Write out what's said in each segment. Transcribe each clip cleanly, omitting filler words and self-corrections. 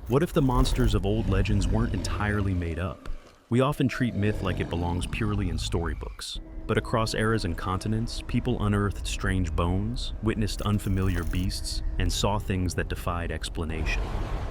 What if the monsters of old legends weren't entirely made up? We often treat myth like it belongs purely in storybooks. But across eras and continents, people unearthed strange bones, witnessed unfamiliar beasts, and saw things that defied explanation.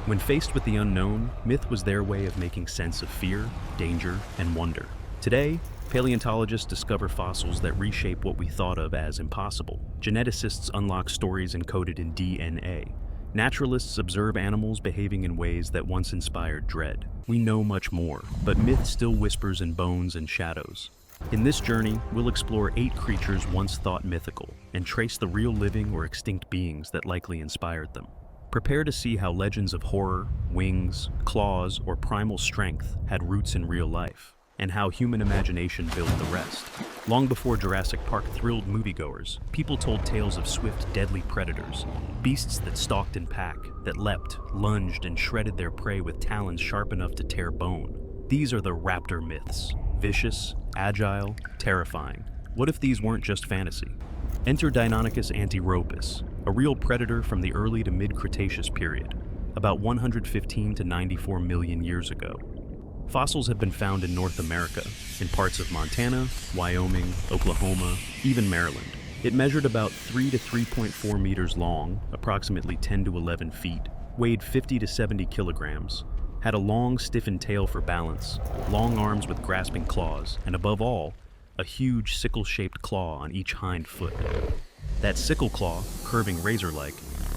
When faced with the unknown, myth was their way of making sense of fear, danger, and wonder. Today, paleontologists discover fossils that reshape what we thought of as impossible. Geneticists unlock stories encoded in DNA. Naturalists observe animals behaving in ways that once inspired dread. We know much more, but myth still whispers in bones and shadows. In this journey, we'll explore 8 creatures once thought mythical and trace the real living or extinct beings that likely inspired them. Prepare to see how legends of horror, wings, claws, or primal strength had roots in real life, and how human imagination built the rest. Long before Jurassic Park thrilled moviegoers, people told tales of swift, deadly predators, beasts that stalked in pack, that leapt, lunged, and shredded their prey with talons sharp enough to tear bone. These are the raptor myths. Vicious, agile, terrifying. What if these weren't just fantasy? Enter Deinonychus antiropus, a real predator from the early to mid-Cretaceous period, about 115 to 94 million years ago. Fossils have been found in North America, in parts of Montana, Wyoming, Oklahoma, even Maryland. It measured about 3 to 3.4 meters long, approximately 10 to 11 feet, weighed 50 to 70 kilograms, had a long, stiffened tail for balance, long arms with grasping claws, and above all, a huge sickle-shaped claw on each hind foot. That sickle claw, curving razor-like,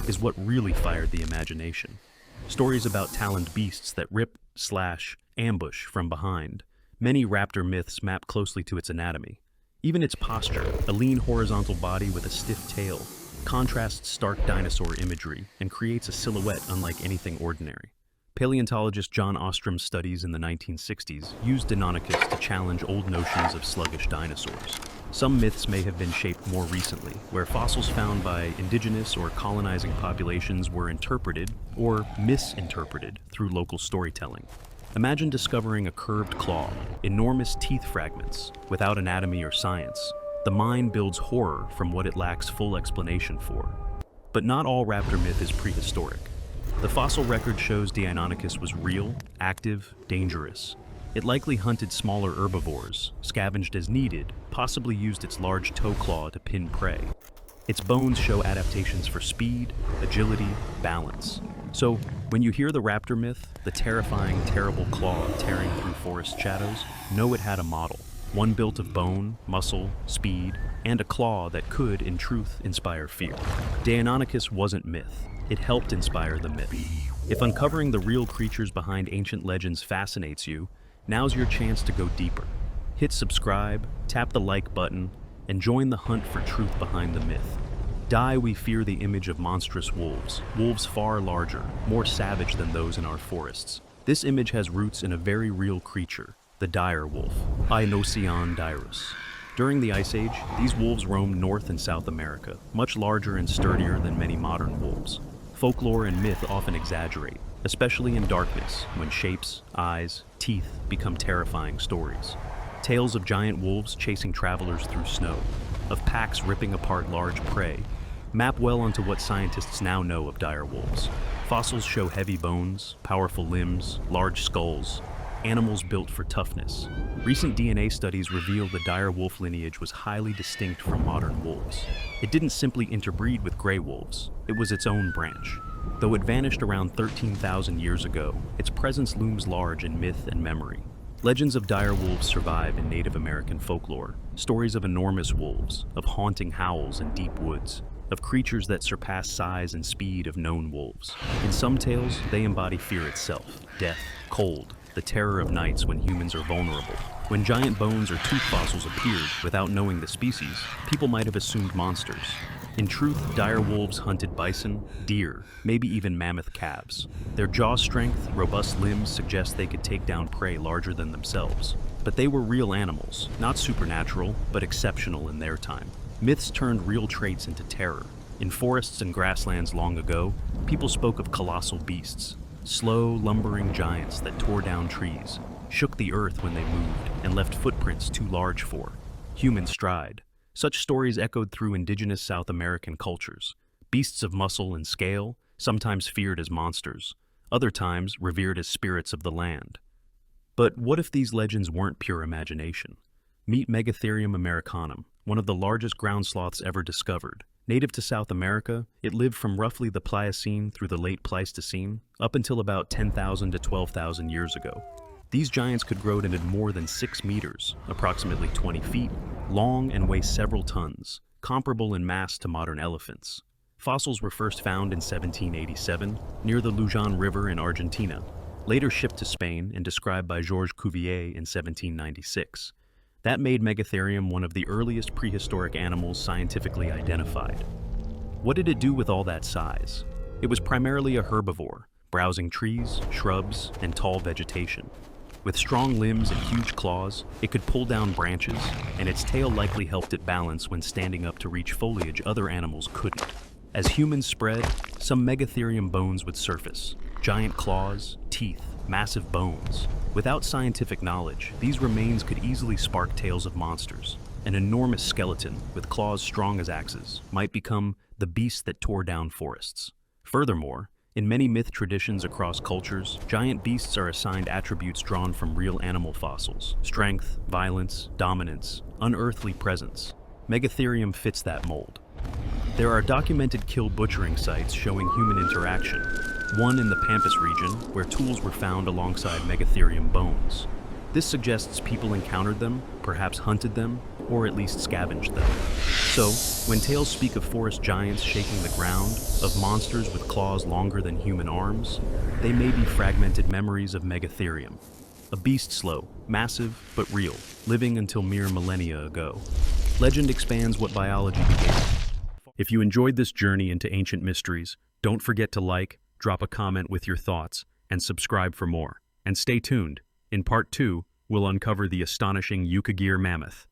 is what really fired the imagination. Stories about taloned beasts that rip, slash, ambush from behind. Many raptor myths map closely to its anatomy. Even its posture, a lean horizontal body with a stiff tail, contrasts stark dinosaur imagery and creates a silhouette unlike anything ordinary. Paleontologist John Ostrom's studies in the 1960s used Deinonychus to challenge old notions of sluggish dinosaurs. Some myths may have been shaped more recently, where fossils found by indigenous or colonizing populations were interpreted or misinterpreted through local storytelling. Imagine discovering a curved claw, enormous teeth fragments, without anatomy or science. The mind builds horror from what it lacks full explanation for. But not all raptor myth is prehistoric. The fossil record shows Deinonychus was real, active, dangerous. It likely hunted smaller herbivores, scavenged as needed, possibly used its large toe claw to pin prey. Its bones show adaptations for speed, agility, balance. So, when you hear the raptor myth, the terrifying, terrible claw tearing through forest shadows, know it had a model. One built of bone, muscle, speed, and a claw that could, in truth, inspire fear. Deinonychus wasn't myth. It helped inspire the myth. If uncovering the real creatures behind ancient legends fascinates you, now's your chance to go deeper. Hit subscribe, tap the like button, and join the hunt for truth behind the myth. Die we fear the image of monstrous wolves, wolves far larger, more savage than those in our forests. This image has roots in a very real creature, the dire wolf, Aenocyon dirus. During the Ice Age, these wolves roamed North and South America, much larger and sturdier than many modern wolves. Folklore and myth often exaggerate, especially in darkness, when shapes, eyes, teeth become terrifying stories. Tales of giant wolves chasing travelers through snow, of packs ripping apart large prey, map well onto what scientists now know of dire wolves. Fossils show heavy bones, powerful limbs, large skulls, animals built for toughness. Recent DNA studies reveal the dire wolf lineage was highly distinct from modern wolves. It didn't simply interbreed with gray wolves, it was its own branch. Though it vanished around 13,000 years ago, its presence looms large in myth and memory. Legends of dire wolves survive in Native American folklore, stories of enormous wolves, of haunting howls in deep woods, of creatures that surpass size and speed of known wolves. In some tales, they embody fear itself, death, cold, the terror of nights when humans are vulnerable. When giant bones or tooth fossils appeared without knowing the species, people might have assumed monsters. In truth, dire wolves hunted bison, deer, maybe even mammoth calves. Their jaw strength, robust limbs suggest they could take down prey larger than themselves. But they were real animals, not supernatural, but exceptional in their time. Myths turned real traits into terror. In forests and grasslands long ago, people spoke of colossal beasts, slow, lumbering giants that tore down trees, shook the earth when they moved, and left footprints too large for human stride. Such stories echoed through indigenous South American cultures. Beasts of muscle and scale, sometimes feared as monsters, other times revered as spirits of the land. But what if these legends weren't pure imagination? Meet Megatherium americanum, one of the largest ground sloths ever discovered. Native to South America, it lived from roughly the Pliocene through the late Pleistocene, up until about 10,000 to 12,000 years ago. These giants could grow to more than 6 meters, approximately 20 feet, long and weigh several tons, comparable in mass to modern elephants. Fossils were first found in 1787 near the Luján River in Argentina, later shipped to Spain and described by Georges Cuvier in 1796. That made Megatherium one of the earliest prehistoric animals scientifically identified. What did it do with all that size? It was primarily a herbivore, browsing trees, shrubs, and tall vegetation. With strong limbs and huge claws, it could pull down branches, and its tail likely helped it balance when standing up to reach foliage other animals couldn't. As humans spread, some Megatherium bones would surface. Giant claws, teeth, massive bones. Without scientific knowledge, these remains could easily spark tales of monsters. An enormous skeleton, with claws strong as axes, might become the beast that tore down forests. Furthermore, in many myth traditions across cultures, giant beasts are assigned attributes drawn from real animal fossils: strength, violence, dominance, unearthly presence. Megatherium fits that mold. There are documented kill butchering sites showing human interaction, one in the Pampas region, where tools were found alongside Megatherium bones. This suggests people encountered them, perhaps hunted them, or at least scavenged them. So, when tales speak of forest giants shaking the ground, of monsters with claws longer than human arms, they may be fragmented memories of Megatherium. A beast slow, massive, but real, living until mere millennia ago. Legend expands what biology began. If you enjoyed this journey into ancient mysteries, don't forget to like, drop a comment with your thoughts, and subscribe for more. And stay tuned. In part 2, we'll uncover the astonishing Yukagir mammoth.